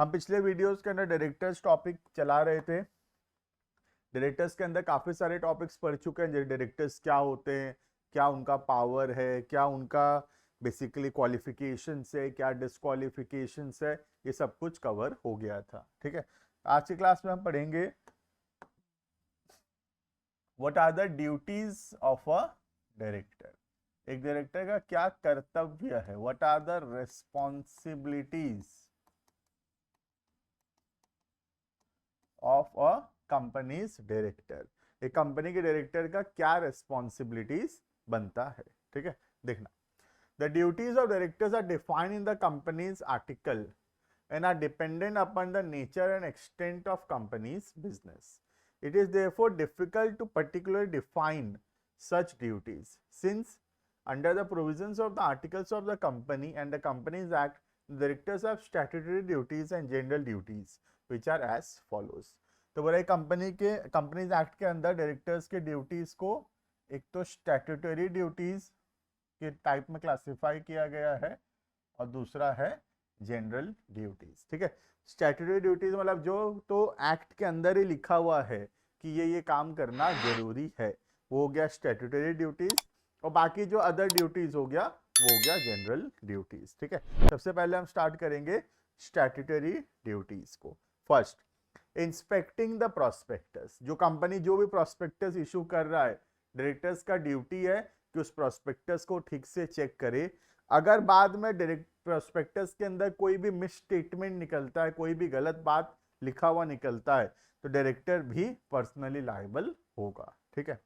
हम पिछले वीडियोस के अंदर डायरेक्टर्स टॉपिक चला रहे थे। डायरेक्टर्स के अंदर काफी सारे टॉपिक्स पढ़ चुके हैं। डायरेक्टर्स क्या होते हैं, क्या उनका पावर है, क्या उनका बेसिकली क्वालिफिकेशन है, क्या डिस्क्वालिफिकेशन है, ये सब कुछ कवर हो गया था। ठीक है, आज की क्लास में हम पढ़ेंगे what are the duties of a director. एक डायरेक्टर का क्या कर्तव्य है, what are the responsibilities of a company's director. एक कंपनी के डायरेक्टर का क्या रेस्पॉन्सिबिलिटीज बनता है। ठीक है, देखना, the duties of directors are defined in the company's article and are dependent upon the nature and extent of company's business. It is therefore difficult to particularly define such duties, since under the provisions of the articles of the company and the Companies Act, the directors have statutory duties and general duties, which are as follows. तो बोला companies act के अंदर directors के duties को एक तो statutory duties के type में क्लासिफाई किया गया है और दूसरा है जनरल ड्यूटीज। ठीक है, स्टैट्यूटरी ड्यूटीज मतलब जो तो एक्ट के अंदर ही लिखा हुआ है कि ये काम करना जरूरी है, वो हो गया स्टैट्यूटरी ड्यूटीज, और बाकी जो अदर ड्यूटीज हो गया वो हो गया जनरल ड्यूटीज। ठीक है, सबसे पहले हम स्टार्ट करेंगे स्टैट्यूटरी ड्यूटीज को। First, inspecting the prospectus. जो कंपनी जो भी प्रोस्पेक्टस इशू कर रहा है, डायरेक्टर्स का ड्यूटी है कि उस प्रोस्पेक्टस को ठीक से चेक करे। अगर बाद में डायरेक्ट प्रोस्पेक्टस के अंदर कोई भी मिस स्टेटमेंट निकलता है, कोई भी गलत बात लिखा हुआ निकलता है, तो डायरेक्टर भी पर्सनली लायबल होगा। ठीक है,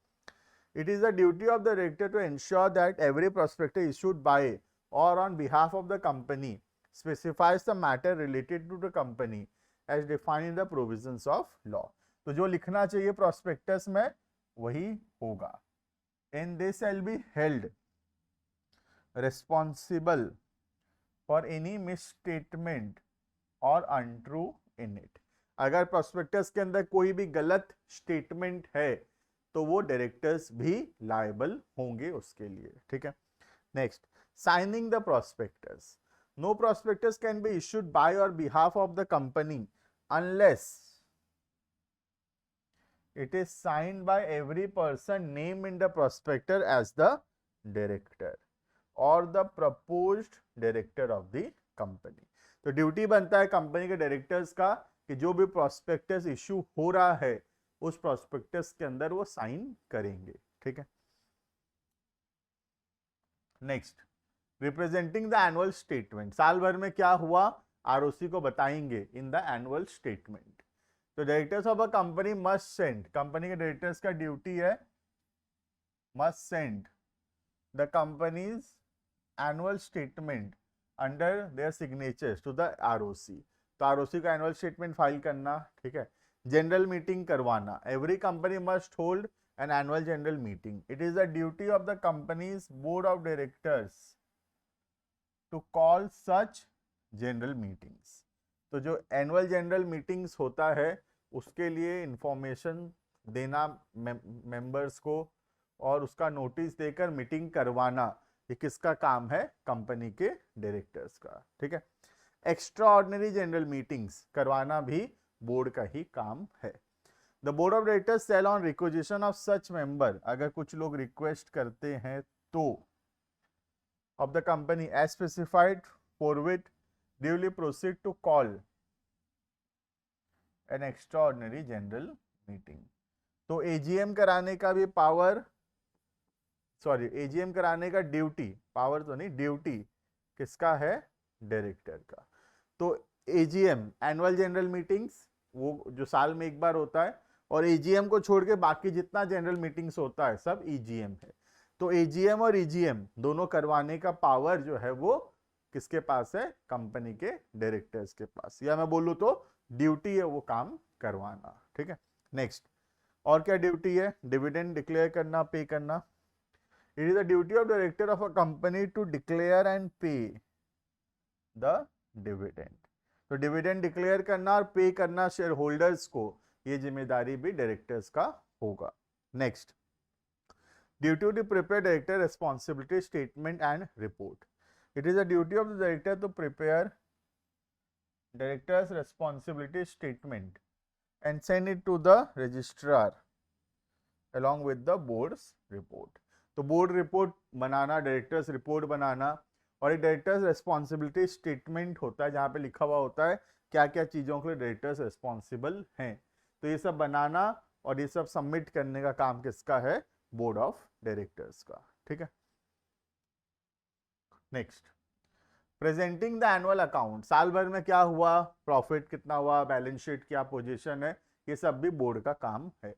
it is the duty of the director to ensure that every prospectus issued by or on behalf of the company specifies the matter related to the company as defined in the provisions of law. तो जो लिखना चाहिए prospectus में वही होगा। In this shall be held responsible for any misstatement or untrue in it। अगर prospectus के अंदर कोई भी गलत स्टेटमेंट है तो वो डायरेक्टर्स भी लायबल होंगे उसके लिए। ठीक है, next, signing the prospectus. No prospectus can be issued by or behalf of the company unless it is signed by every person named in the prospectus as the director और the proposed director of the company. तो duty बनता है company के directors का कि जो भी prospectus issue हो रहा है उस प्रोस्पेक्टस के अंदर वो साइन करेंगे। ठीक है, next, representing the annual statement. साल भर में क्या हुआ आरओसी को बताएंगे इन द एनुअल स्टेटमेंट। तो directors of a company must send, company के डायरेक्टर्स का ड्यूटी है must send the company's annual statement under their signatures to the ROC. तो आरओसी का एनुअल स्टेटमेंट फाइल करना। ठीक है, जनरल मीटिंग करवाना। Every company must hold an annual general meeting. It is the duty of the company's board of directors to call such general meetings. तो जो annual general meetings होता है उसके लिए इंफॉर्मेशन देना मेंबर्स को और उसका नोटिस देकर मीटिंग करवाना, ये किसका काम है? कंपनी के डायरेक्टर्स का। ठीक है, एक्स्ट्रा ऑर्डिनरी जनरल मीटिंग्स करवाना भी बोर्ड का ही काम है। The board of directors shall on requisition of such member, अगर कुछ लोग रिक्वेस्ट करते हैं तो of the company as specified forthwith duly proceed to call an extraordinary general meeting. तो एजीएम कराने का भी पावर, सॉरी, एजीएम कराने का ड्यूटी, पावर तो नहीं, ड्यूटी किसका है? डायरेक्टर का। तो एजीएम एनुअल जनरल मीटिंग्स वो जो साल में एक बार होता है, और एजीएम को छोड़ के बाकी जितना जनरल मीटिंग्स होता है सब ईजीएम है। तो एजीएम और ईजीएम दोनों करवाने का पावर जो है वो किसके पास है? कंपनी के डायरेक्टर्स के पास, या मैं बोलूं तो ड्यूटी है वो काम करवाना। ठीक है, नेक्स्ट, और क्या ड्यूटी है? डिविडेंड डिक्लेयर करना, पे करना। It is the duty of director of a company to declare and pay the dividend. तो डिविडेंड डिक्लेयर करना और पे करना शेयर होल्डर्स को, ये जिम्मेदारी भी डायरेक्टर्स का होगा। Next, duty to prepare director director's responsibility statement and send it to the registrar along with the board's report. तो बोर्ड रिपोर्ट बनाना, डायरेक्टर्स रिपोर्ट बनाना, और एक डायरेक्टर्स रेस्पॉन्सिबिलिटी स्टेटमेंट होता है जहाँ पे लिखा हुआ होता है क्या क्या चीज़ों के लिए डायरेक्टर्स रिस्पॉन्सिबल हैं। तो ये सब बनाना और ये सब सबमिट करने का काम किसका है? बोर्ड ऑफ डायरेक्टर्स का। ठीक है, next, presenting the annual account, साल भर में क्या हुआ, प्रॉफिट कितना हुआ, बैलेंस शीट क्या पोजीशन है, ये सब भी बोर्ड का काम है।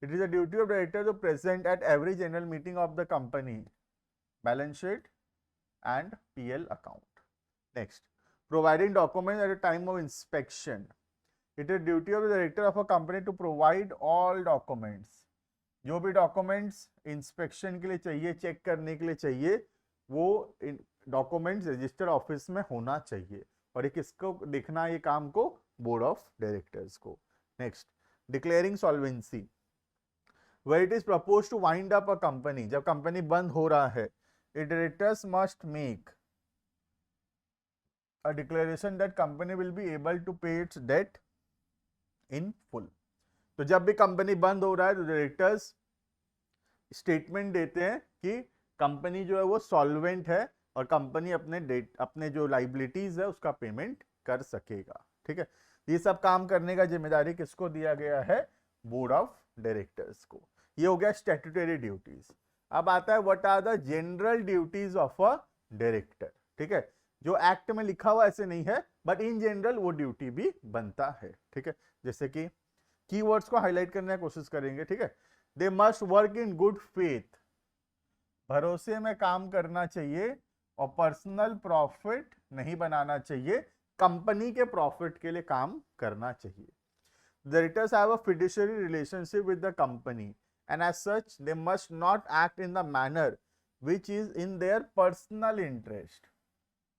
It is a duty of director to present at every general meeting of the company balance sheet and PL account. Next, providing document at a time of inspection, it is duty of the director of a company to provide all documents, जो भी documents inspection के लिए चाहिए, check करने के लिए चाहिए, वो डॉक्यूमेंट्स रजिस्टर ऑफिस में होना चाहिए, और ये किसको देखना, ये काम को बोर्ड ऑफ डायरेक्टर्स को। Next, declaring solvency, where it is proposed to wind up a company, जब कंपनी बंद हो रहा है, directors must make a declaration that company will be able to pay its debt in full। तो जब भी company बंद हो रहा है तो डायरेक्टर्स स्टेटमेंट देते हैं कि कंपनी जो है वो सॉल्वेंट है और कंपनी अपने जो लाइबिलिटीज है उसका पेमेंट कर सकेगा। ठीक है, ये सब काम करने का जिम्मेदारी किसको दिया गया है? बोर्ड ऑफ डायरेक्टर्स को। ये हो गया स्टैट्यूटरी ड्यूटीज। अब आता है what are the general duties of a director. ठीक है, जो एक्ट में लिखा हुआ ऐसे नहीं है, बट इन जनरल वो ड्यूटी भी बनता है। ठीक है, जैसे कि कीवर्ड्स को हाईलाइट करने की कोशिश करेंगे। ठीक है, they must work in good faith, भरोसे में काम करना चाहिए, और पर्सनल प्रॉफिट नहीं बनाना चाहिए, कंपनी के प्रॉफिट के लिए काम करना चाहिए। Directors have a fiduciary relationship with the company, and as such they must not act in the manner which is in their personal interest।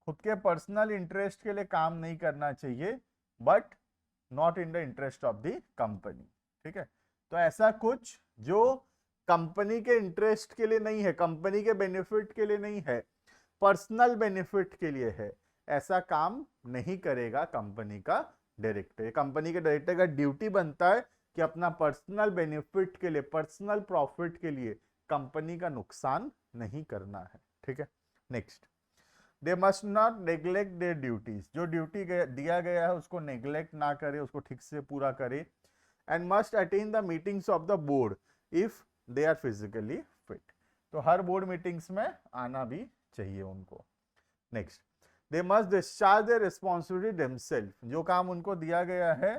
खुद के पर्सनल इंटरेस्ट के लिए काम नहीं करना चाहिए, but not in the interest of the company. ठीक है, तो ऐसा कुछ जो कंपनी के इंटरेस्ट के लिए नहीं है, कंपनी के बेनिफिट के लिए नहीं है, पर्सनल बेनिफिट के लिए है, ऐसा काम नहीं करेगा कंपनी का डायरेक्टर। कंपनी के डायरेक्टर का ड्यूटी बनता है कि अपना पर्सनल बेनिफिट के लिए, पर्सनल प्रॉफिट के लिए कंपनी का नुकसान नहीं करना है। ठीक है, next, they must not neglect their duties, जो ड्यूटी दिया गया है उसको नेग्लेक्ट ना करे, उसको ठीक से पूरा करे। And must attend the meetings of the board if they are physically fit, तो हर बोर्ड मीटिंग्स में आना भी चाहिए उनको। Next, they must discharge their responsibility themself, जो काम उनको दिया गया है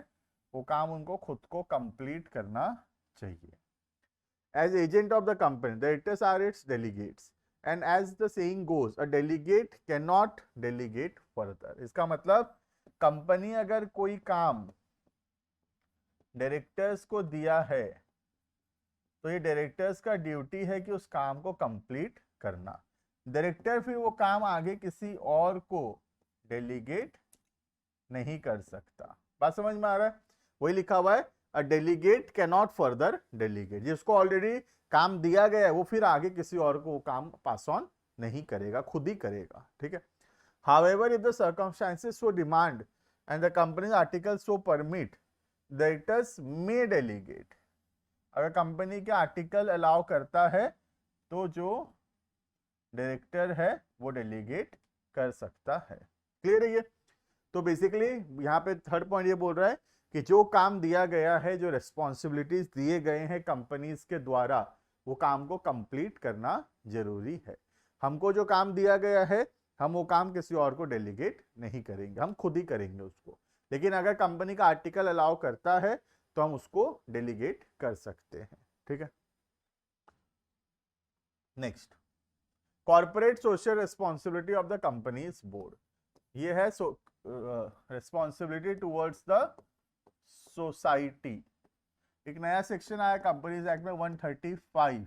वो काम उनको खुद को कंप्लीट करना चाहिए। As agent of the company directors are its delegates, and as the saying goes a delegate can not delegate further. इसका मतलब कंपनी अगर कोई काम डायरेक्टर्स को दिया है तो ये डायरेक्टर्स का ड्यूटी है कि उस काम को कंप्लीट करना। डायरेक्टर फिर वो काम आगे किसी और को डेलीगेट नहीं कर सकता। बात समझ में आ रहा है? वही लिखा हुआ है, a delegate can not further delegate, जिसको ऑलरेडी काम दिया गया है वो फिर आगे किसी और को वो काम पास ऑन नहीं करेगा, खुद ही करेगा। ठीक है, however if the circumstances so demand and the company article so permit, directors may delegate. अगर कंपनी के आर्टिकल अलाउ करता है तो जो डायरेक्टर है वो डेलीगेट कर सकता है। क्लियर है ये? तो बेसिकली यहाँ पे थर्ड पॉइंट ये बोल रहा है कि जो काम दिया गया है, जो रिस्पॉन्सिबिलिटीज दिए गए हैं कंपनीज के द्वारा, वो काम को कंप्लीट करना जरूरी है। हमको जो काम दिया गया है हम वो काम किसी और को डेलीगेट नहीं करेंगे, हम खुद ही करेंगे उसको। लेकिन अगर कंपनी का आर्टिकल अलाउ करता है तो हम उसको डेलीगेट कर सकते हैं। ठीक है, next, corporate social responsibility of the company's board. ये है रिस्पॉन्सिबिलिटी टुवर्ड्स द सोसाइटी। एक नया सेक्शन आया कंपनीज एक्ट में 135,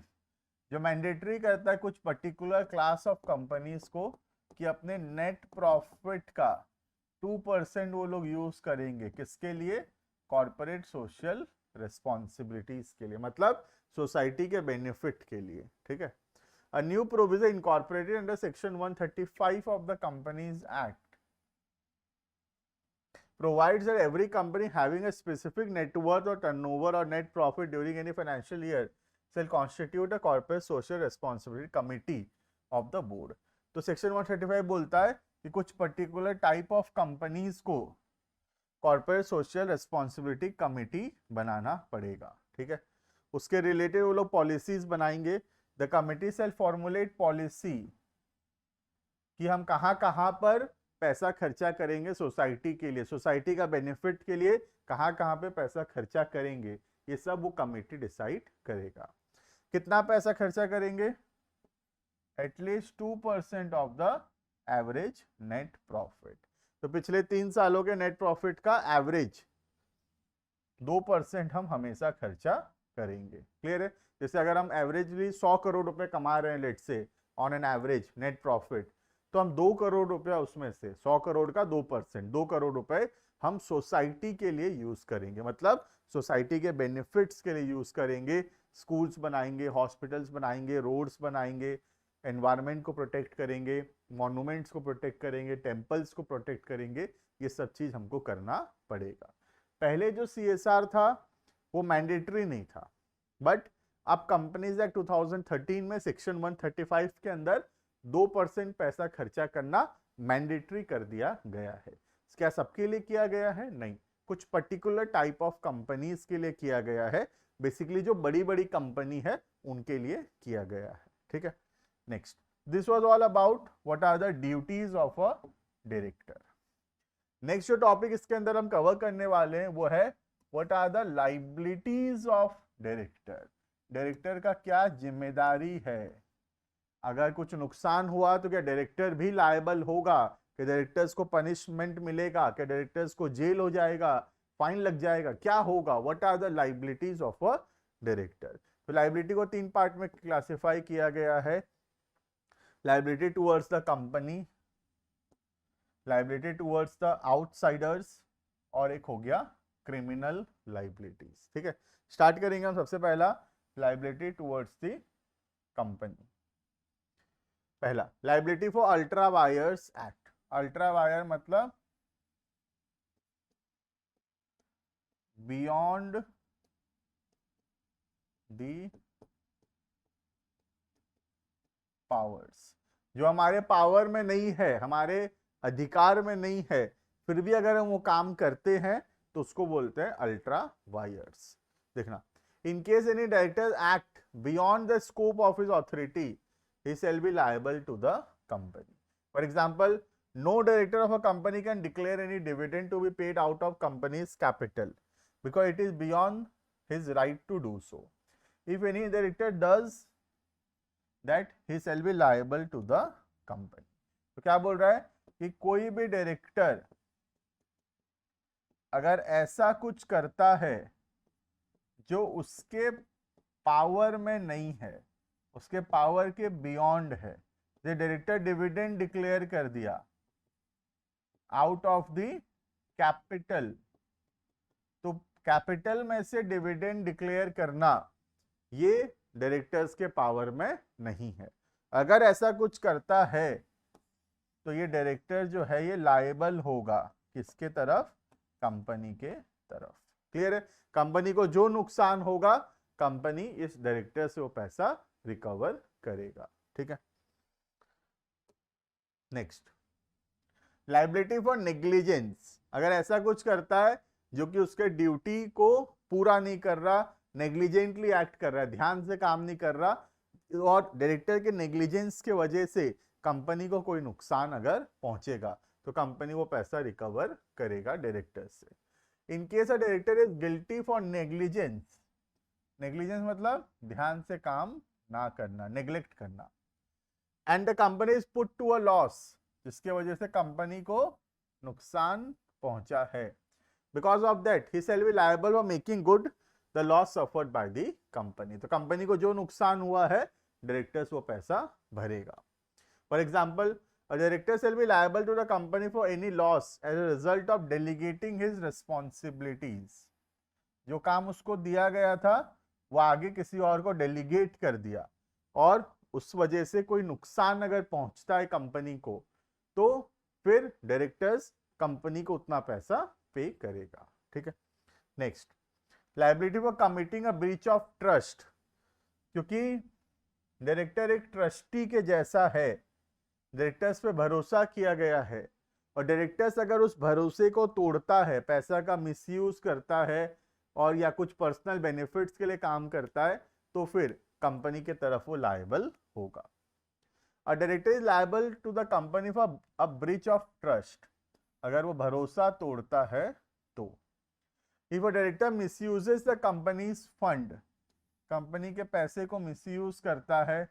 जो मैंडेटरी करता है कुछ पर्टिकुलर क्लास ऑफ कंपनीज को कि अपने नेट प्रॉफिट का 2% वो लोग यूज करेंगे, किसके लिए? कॉर्पोरेट सोशल रिस्पॉन्सिबिलिटीज के लिए, मतलब सोसाइटी के बेनिफिट के लिए। ठीक है, a new provision incorporated under section 135 of the Companies Act provides that every company having a specific net worth or turnover or net profit during any financial year shall constitute a corporate social responsibility committee of the board. तो section 135 बोलता है कि कुछ particular type of companies को corporate social responsibility committee बनाना पड़ेगा, ठीक है। उसके रिलेटेड वो लोग पॉलिसीज बनाएंगे। The committee shall formulate policy कि हम कहाँ कहाँ पर पैसा खर्चा करेंगे सोसाइटी के लिए, सोसाइटी का बेनिफिट के लिए कहाँ कहाँ पे पैसा खर्चा करेंगे, ये सब वो कमेटी डिसाइड करेगा। कितना पैसा खर्चा करेंगे? At least 2% of the average net profit. तो पिछले 3 सालों के नेट प्रॉफिट का एवरेज 2% हम हमेशा खर्चा करेंगे। क्लियर है? जैसे अगर हम एवरेजली 100 करोड़ रुपए कमा रहे हैं लेट से on an average net profit, तो हम 2 करोड़ रुपया उसमें से 100 करोड़ का 2%, 2 करोड़ रुपए हम सोसाइटी के लिए यूज करेंगे, मतलब सोसाइटी के बेनिफिट्स के लिए यूज करेंगे। स्कूल्स बनाएंगे, हॉस्पिटल्स बनाएंगे, रोड्स बनाएंगे, एनवायरनमेंट को प्रोटेक्ट करेंगे, मॉन्यूमेंट्स को प्रोटेक्ट करेंगे, टेम्पल्स को प्रोटेक्ट करेंगे। ये सब चीज हमको करना पड़ेगा। पहले जो CSR था वो मैंडेटरी नहीं था, बट अब कंपनीज एक्ट 2013 में सेक्शन 135 के अंदर 2% पैसा खर्चा करना मैंडेटरी कर दिया गया है। क्या सबके लिए किया गया है? नहीं, कुछ पर्टिकुलर टाइप ऑफ कंपनीज के लिए किया गया है। बेसिकली जो बड़ी बड़ी कंपनी है उनके लिए किया गया है, ठीक है। Next, this was all about what are the duties of a director. Next जो टॉपिक इसके अंदर हम कवर करने वाले हैं वो है what are the liabilities of director. Director का क्या जिम्मेदारी है? अगर कुछ नुकसान हुआ तो क्या डायरेक्टर भी लायबल होगा? कि डायरेक्टर्स को पनिशमेंट मिलेगा? क्या डायरेक्टर्स को जेल हो जाएगा, फाइन लग जाएगा, क्या होगा? What are the liabilities of a director. तो लायबिलिटी को 3 पार्ट में क्लासिफाई किया गया है। Liability towards the company, liability towards the outsiders, और एक हो गया क्रिमिनल लायबिलिटीज, ठीक है। स्टार्ट करेंगे हम सबसे पहला लायबिलिटी टुवर्ड्स द कंपनी। पहला, liability for ultra vires act. Ultra wire मतलब बियॉन्ड द पावर्स, जो हमारे पावर में नहीं है, हमारे अधिकार में नहीं है, फिर भी अगर हम वो काम करते हैं तो उसको बोलते हैं अल्ट्रा वायर्स। देखना, in case any director act beyond the scope of his authority, he shall be liable to the company. For example, no director of a company can declare any dividend to be paid out of company's capital because it is beyond his right to do so. If any director does that, he shall be liable to the company. तो क्या बोल रहा है कि कोई भी director अगर ऐसा कुछ करता है जो उसके पावर में नहीं है, उसके पावर के बियॉन्ड है, जो डायरेक्टर डिविडेंड डिक्लेयर कर दिया आउट ऑफ द कैपिटल, तो कैपिटल में से डिविडेंड डिक्लेयर करना ये डायरेक्टर्स के पावर में नहीं है। अगर ऐसा कुछ करता है तो ये डायरेक्टर जो है ये लायबल होगा किसके तरफ? कंपनी के तरफ। क्लियर है? कंपनी को जो नुकसान होगा कंपनी इस डायरेक्टर से वो पैसा रिकवर करेगा, ठीक है। Next, liability for negligence. अगर ऐसा कुछ करता है जो कि उसके ड्यूटी को पूरा नहीं कर रहा, नेग्लिजेंटली एक्ट कर रहा है, ध्यान से काम नहीं कर रहा, और डायरेक्टर के नेग्लिजेंस के वजह से कंपनी को कोई नुकसान अगर पहुंचेगा तो कंपनी वो पैसा रिकवर करेगा डायरेक्टर से। In case a director is guilty for negligence, negligence मतलब ध्यान से काम ना करना, नेग्लेक्ट करना, and the company is put to a loss, जिसके वजह से कंपनी को नुकसान पहुंचा है, because of that he shall be liable for making good the loss suffered by the company. तो कंपनी को जो नुकसान हुआ है डायरेक्टर्स वो पैसा भरेगा। For example, a director shall be liable to the company for any loss as a result of delegating his responsibilities. जो काम उसको दिया गया था वो आगे किसी और को डेलीगेट कर दिया, और उस वजह से कोई नुकसान अगर पहुंचता है कंपनी को तो फिर डायरेक्टर्स कंपनी को उतना पैसा पे करेगा, ठीक है। Next, liability for committing a breach of trust, क्योंकि डायरेक्टर एक ट्रस्टी के जैसा है, डायरेक्टर्स पे भरोसा किया गया है, और डायरेक्टर्स अगर उस भरोसे को तोड़ता है, पैसा का मिसयूज करता है और या कुछ पर्सनल बेनिफिट्स के लिए काम करता है, तो फिर कंपनी के तरफ वो लायबल होगा। A director is liable to the company for a breach of trust, अगर वो भरोसा तोड़ता है तो। If a director misuses the company's fund, company के पैसे को मिसयूज करता है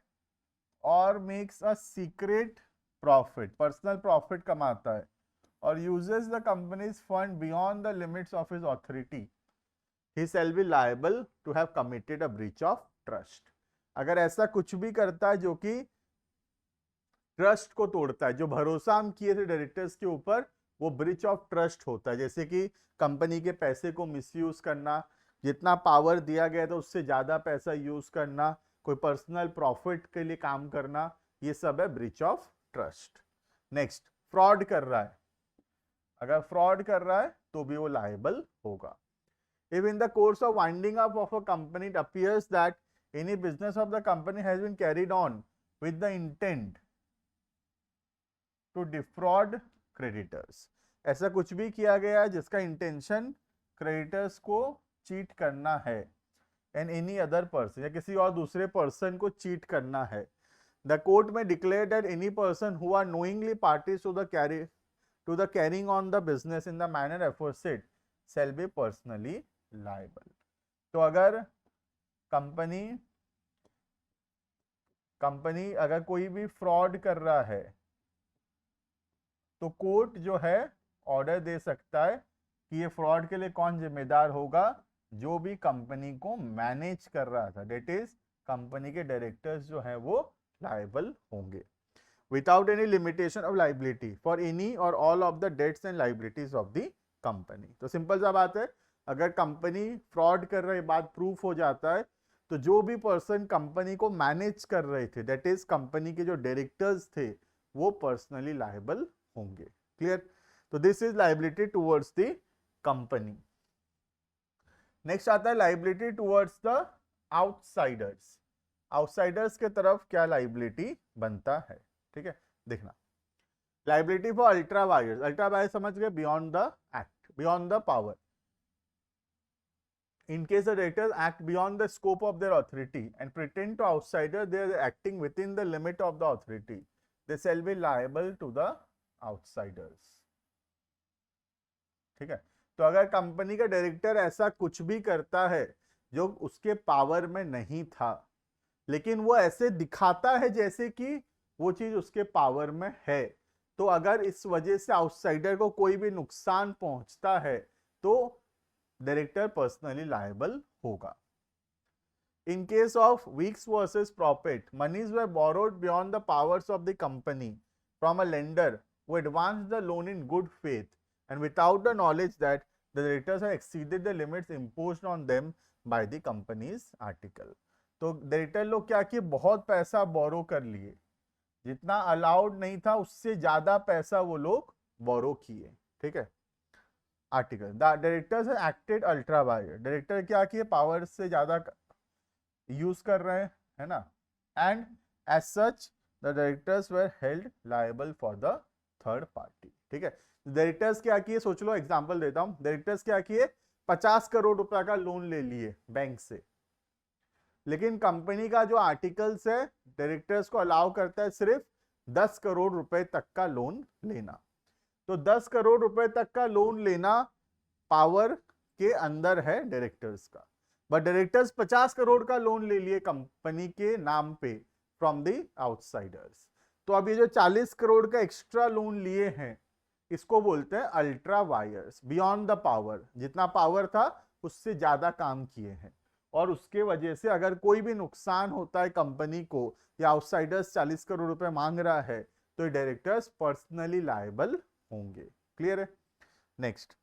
और makes a secret profit, personal profit कमाता है, और uses the company's fund beyond the limits of his authority, he shall be liable to have committed a breach of trust। अगर ऐसा कुछ भी करता है जो कि ट्रस्ट को तोड़ता है, जो भरोसा हम किए थे डायरेक्टर्स के ऊपर, वो ब्रीच ऑफ ट्रस्ट होता है। जैसे कि कंपनी के पैसे को मिसयूज करना, जितना पावर दिया गया था उससे ज्यादा पैसा यूज करना, कोई पर्सनल प्रॉफिट के लिए काम करना, ये सब है breach of trust. Next, fraud कर रहा है, अगर फ्रॉड कर रहा है तो भी वो लायबल होगा। If in the course of winding up of a company it appears that any business of the company has been carried on with the intent to defraud creditors, ऐसा कुछ भी किया गया जिसका इंटेंशन क्रेडिटर्स को cheat करना है, and any other person, या किसी और दूसरे पर्सन को चीट करना है, द कोर्ट में declare that any person who are knowingly parties to the carrying on the business in the manner aforesaid shall be personally liable. तो अगर कंपनी अगर कोई भी फ्रॉड कर रहा है तो कोर्ट जो है ऑर्डर दे सकता है कि ये फ्रॉड के लिए कौन जिम्मेदार होगा, जो भी कंपनी को मैनेज कर रहा था, डेट इज कंपनी के डायरेक्टर्स जो है वो लायबल होंगे, without any limitation of liability for any और all of the debts and liabilities of the company. तो सिंपल सा बात है, अगर कंपनी फ्रॉड कर रही बात प्रूफ हो जाता है, तो जो भी पर्सन कंपनी को मैनेज कर रहे थे, दैट इज कंपनी के जो डायरेक्टर्स थे, वो पर्सनली लायबल होंगे। क्लियर? तो this is liability towards the company. Next आता है liability towards the outsiders. Outsiders के तरफ क्या लायबिलिटी बनता है, ठीक है, देखना। Liability for ultra vires, ultra wire समझ गए, beyond the act, beyond the power. In case the directors act beyond the scope of their authority and pretend to outsiders they are acting within the limit of the authority, they shall be liable to the outsiders। ठीक है, तो अगर company का director ऐसा कुछ भी करता है जो उसके पावर में नहीं था, लेकिन वो ऐसे दिखाता है जैसे कि वो चीज उसके पावर में है, तो अगर इस वजह से आउटसाइडर को कोई भी नुकसान पहुंचता है तो डायरेक्टर पर्सनली लायबल होगा। In case of weeks versus profit, monies were borrowed beyond the powers of the company from a lender who advanced the loan in good faith and without the knowledge that the directors have exceeded the limits imposed on them by the company's article। तो director लोग क्या किए, बहुत पैसा बोरो कर लिए, जितना allowed नहीं था उससे ज्यादा पैसा वो लोग बोरो किए। ठीक है, article, the directors have acted ultra wire, director क्या किए, पावर से ज्यादा यूज कर रहे हैं, है ना, and as such the directors were held liable for the third party. ठीक है, डायरेक्टर्स क्या किए, सोच लो, एग्जांपल देता हूं, डायरेक्टर्स क्या किए, 50 करोड़ रुपए का लोन ले लिए बैंक से, लेकिन कंपनी का जो आर्टिकल्स है डायरेक्टर्स को अलाउ करता है सिर्फ 10 करोड़ रुपए तक का लोन लेना। तो 10 करोड़ रुपए तक का लोन लेना पावर के अंदर है डायरेक्टर्स का, बट डायरेक्टर्स 50 करोड़ का लोन ले लिए कंपनी के नाम पे फ्रॉम द आउटसाइडर्स। तो अब ये जो 40 करोड़ का एक्स्ट्रा लोन लिए हैं, इसको बोलते हैं ultra vires, beyond the power, जितना पावर था उससे ज्यादा काम किए हैं, और उसके वजह से अगर कोई भी नुकसान होता है कंपनी को, या आउटसाइडर्स 40 करोड़ रुपए मांग रहा है, तो डायरेक्टर्स पर्सनली लायबल होंगे। क्लियर है? Next,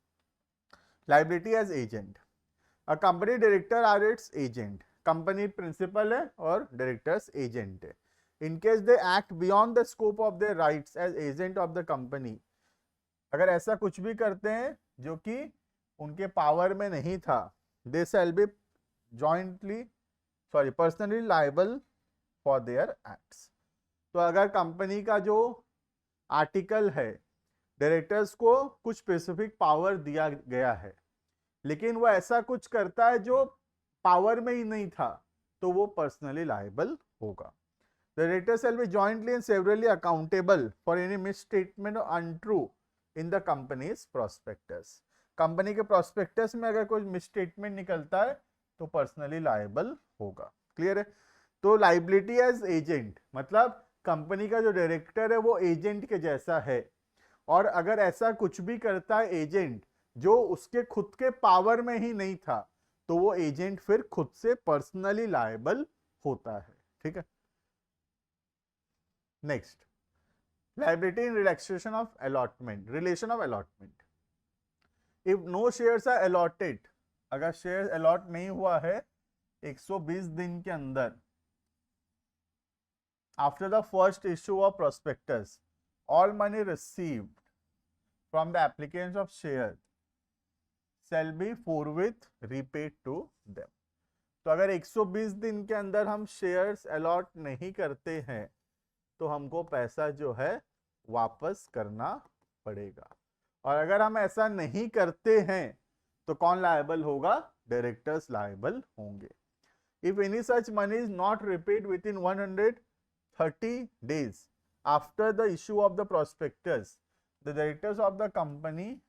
liability as agent. A company director are its agent, company principal है और डायरेक्टर्स एजेंट है। In case they act beyond the scope of their rights as agent of the company, अगर ऐसा कुछ भी करते हैं जो कि उनके पावर में नहीं था, they shall be personally liable for their acts. तो अगर कंपनी का जो आर्टिकल है, डायरेक्टर्स को कुछ स्पेसिफिक पावर दिया गया है, लेकिन वो ऐसा कुछ करता है जो पावर में ही नहीं था, तो वो पर्सनली लायबल होगा। Directors shall be jointly and severally accountable for any misstatement or untrue in the company's prospectus. Company के प्रोस्पेक्टस में अगर कोई मिसस्टेटमेंट निकलता है तो पर्सनली लायबल होगा। क्लियर है? तो लाइबिलिटी एज एजेंट, मतलब कंपनी का जो डायरेक्टर है वो एजेंट के जैसा है, और अगर ऐसा कुछ भी करता है एजेंट जो उसके खुद के पावर में ही नहीं था, तो वो एजेंट फिर खुद से पर्सनली लायबल होता है। ठीक है, next, liability in relation of allotment. If no shares are allotted, अगर शेयर अलॉट नहीं हुआ है 120 दिन के अंदर, after the first issue of prospectus, all money received from the applicants of share shall be forthwith repaid to them. तो अगर 120 दिन के अंदर हम शेयर्स अलॉट नहीं करते हैं तो हमको पैसा जो है वापस करना पड़ेगा, और अगर हम ऐसा नहीं करते हैं तो कौन लायबल होगा? डायरेक्टर्स लायबल होंगे। If any such money is not repaid with in 130 days after the issue of the prospectus, the directors of the company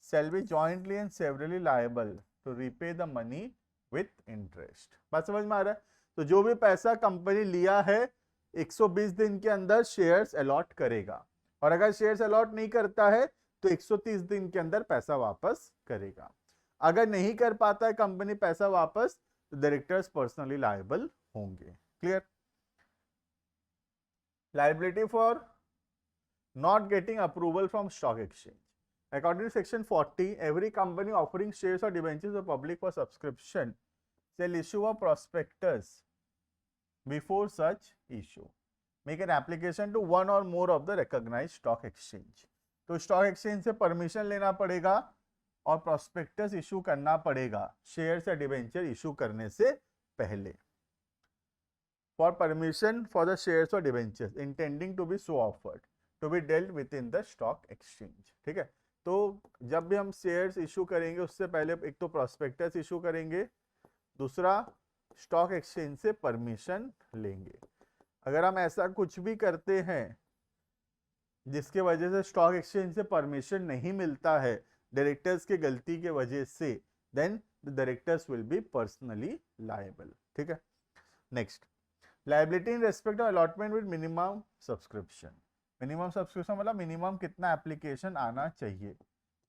shall be jointly and severally liable to repay the money with interest. बात समझ में आ रहा है? तो जो भी पैसा company लिया है 120 दिन के अंदर शेयर्स अलॉट करेगा, और अगर शेयर्स अलॉट नहीं करता है तो 130 दिन के अंदर पैसा वापस करेगा। अगर नहीं कर पाता है कंपनी पैसा वापस, तो डायरेक्टर्स पर्सनली लायबल होंगे। Clear? Liability for not getting approval from stock exchange. According to section 40, every company offering shares or debentures to the public for subscription shall issue a prospectus before such issue. Make an application to one or more of the recognized stock exchange. तो stock exchange से permission लेना पड़ेगा और prospectus issue करना पड़ेगा shares या debenture issue करने से पहले। For permission for the shares or debentures intending to be so offered to be dealt with in the stock exchange. ठीक है, तो जब भी हम शेयर्स इशू करेंगे उससे पहले एक तो प्रोस्पेक्टस इशू करेंगे, दूसरा स्टॉक एक्सचेंज से परमिशन लेंगे। अगर हम ऐसा कुछ भी करते हैं जिसके वजह से स्टॉक एक्सचेंज से परमिशन नहीं मिलता है डायरेक्टर्स की गलती के वजह से, then the directors will be personally liable. ठीक है, next, liability in respect of allotment with minimum subscription. Minimum subscription मतलब मिनिमम कितना एप्लीकेशन आना चाहिए,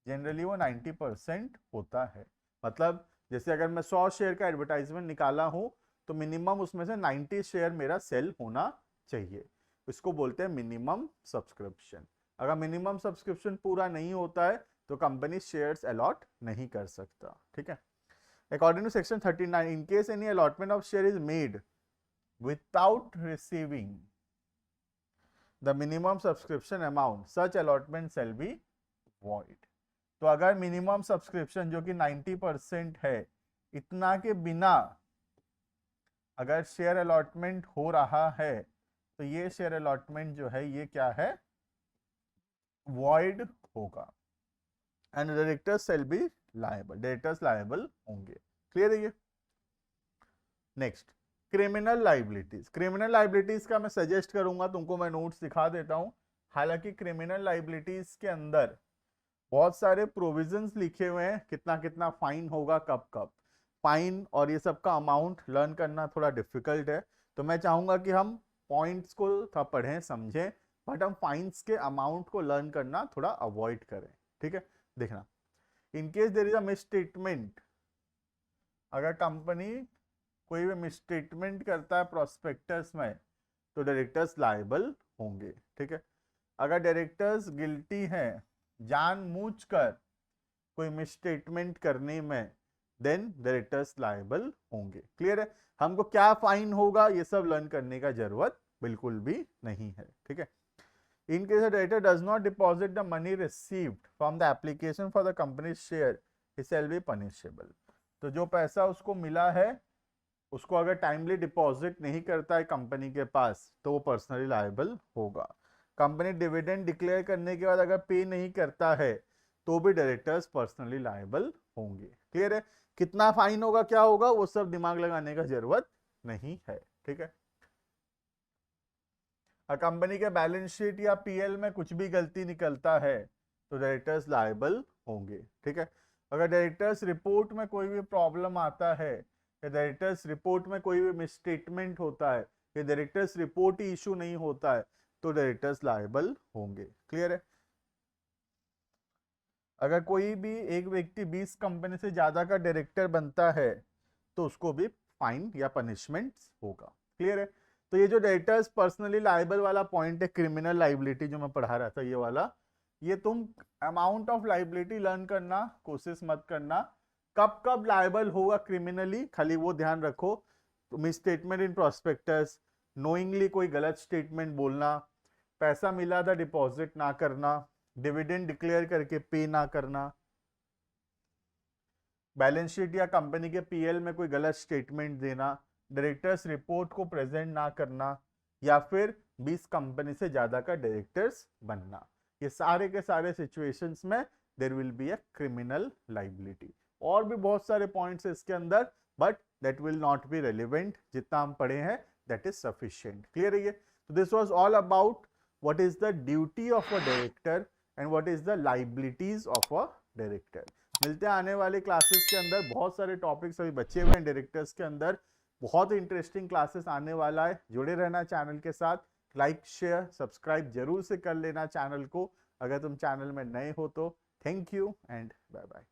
जनरली वो 90% होता है। मतलब जैसे अगर मैं 100 शेयर का एडवर्टाइजमेंट निकाला हूं तो मिनिमम उसमें से 90 शेयर मेरा सेल होना चाहिए, इसको बोलते हैं मिनिमम सब्सक्रिप्शन। अगर मिनिमम सब्सक्रिप्शन पूरा नहीं होता है तो कंपनी शेयर्स अलॉट नहीं कर सकता। ठीक है, according to section 39, in case any allotment of share is made without receiving the minimum subscription amount, such allotment shall be void. तो अगर मिनिमम सब्सक्रिप्शन जो कि 90% है, इतना के बिना अगर शेयर अलॉटमेंट हो रहा है तो ये शेयर अलॉटमेंट जो है ये क्या है? void होगा, and directors shall be liable, directors liable होंगे। क्लियर है ये? Next, criminal liabilities. Criminal liabilities का मैं सजेस्ट करूंगा तुमको, मैं नोट्स दिखा देता हूं। हालांकि क्रिमिनल लाइबिलिटीज के अंदर बहुत सारे प्रोविजंस लिखे हुए हैं, कितना कितना फाइन होगा, कब कब फाइन, और ये सब का अमाउंट लर्न करना थोड़ा डिफिकल्ट है, तो मैं चाहूंगा कि हम पॉइंट्स को थोड़ा पढ़ें समझें, बट हम फाइन्स के अमाउंट को लर्न करना थोड़ा अवॉइड करें। ठीक है, देखना, in case there is a misstatement, अगर कंपनी कोई भी मिसस्टेटमेंट करता है प्रोस्पेक्टस में तो डायरेक्टर्स लायबल होंगे। ठीक है, अगर डायरेक्टर्स गिल्टी हैं जानबूझकर कोई मिसस्टेटमेंट करने में, देन डायरेक्टर्स लायबल होंगे। क्लियर है? हमको क्या फाइन होगा ये सब लर्न करने का जरूरत बिल्कुल भी नहीं है। ठीक है, In case a director does not deposit the money received from the application for the company's share, he shall be punishable. तो जो पैसा उसको मिला है उसको अगर टाइमली डिपॉजिट नहीं करता है कंपनी के पास तो वो पर्सनली लायबल होगा। कंपनी डिविडेंड डिक्लेयर करने के बाद अगर पे नहीं करता है तो भी डायरेक्टर्स पर्सनली लायबल होंगे। क्लियर है? कितना फाइन होगा, क्या होगा, वो सब दिमाग लगाने का जरूरत नहीं है। ठीक है? कंपनी के बैलेंस शीट या पीएल में कुछ भी गलती निकलता है तो डायरेक्टर्स लायबल होंगे। ठीक है? अगर डायरेक्टर्स रिपोर्ट में कोई भी प्रॉब्लम आता है या डायरेक्टर्स रिपोर्ट में कोई भी मिसस्टेटमेंट होता है या डायरेक्टर्स रिपोर्ट ही इशू नहीं होता है तो डायरेक्टर्स लायबल होंगे। क्लियर है? अगर कोई भी एक व्यक्ति 20 कंपनी से ज्यादा का डायरेक्टर बनता है तो उसको भी फाइन या पनिशमेंट होगा। क्लियर है? तो ये जो डायरेक्टर्स पर्सनली लायबल वाला पॉइंट है, क्रिमिनल लाइबिलिटी जो मैं पढ़ा रहा था ये वाला, ये तुम अमाउंट ऑफ लाइबिलिटी लर्न करना कोशिश मत करना। कब कब लायबल होगा क्रिमिनली खाली वो ध्यान रखो। Miss statement in prospectus, knowingly कोई गलत स्टेटमेंट बोलना, पैसा मिला था डिपॉजिट ना करना, डिविडेंड डिक्लेयर करके पे ना करना, बैलेंस शीट या कंपनी के पीएल में कोई गलत स्टेटमेंट देना, डायरेक्टर्स रिपोर्ट को प्रेजेंट ना करना, या फिर 20 कंपनी से ज्यादा का डायरेक्टर्स बनना। ये सारे के सारे सिचुएशंस में there will be a criminal liability. और भी बहुत सारे पॉइंट्स है इसके अंदर, but that will not be relevant. जितना हम पढ़े हैं दैट इज सफिशिएंट। क्लियर है ये? तो this was all about what is the duty of a director and what is the liabilities of a director. मिलते हैं आने वाले क्लासेस के अंदर। बहुत सारे टॉपिक्स अभी बचे हुए हैं डायरेक्टर्स के अंदर, बहुत इंटरेस्टिंग क्लासेस आने वाला है। जुड़े रहना चैनल के साथ, लाइक शेयर सब्सक्राइब जरूर से कर लेना चैनल को अगर तुम चैनल में नए हो तो। Thank you and bye bye.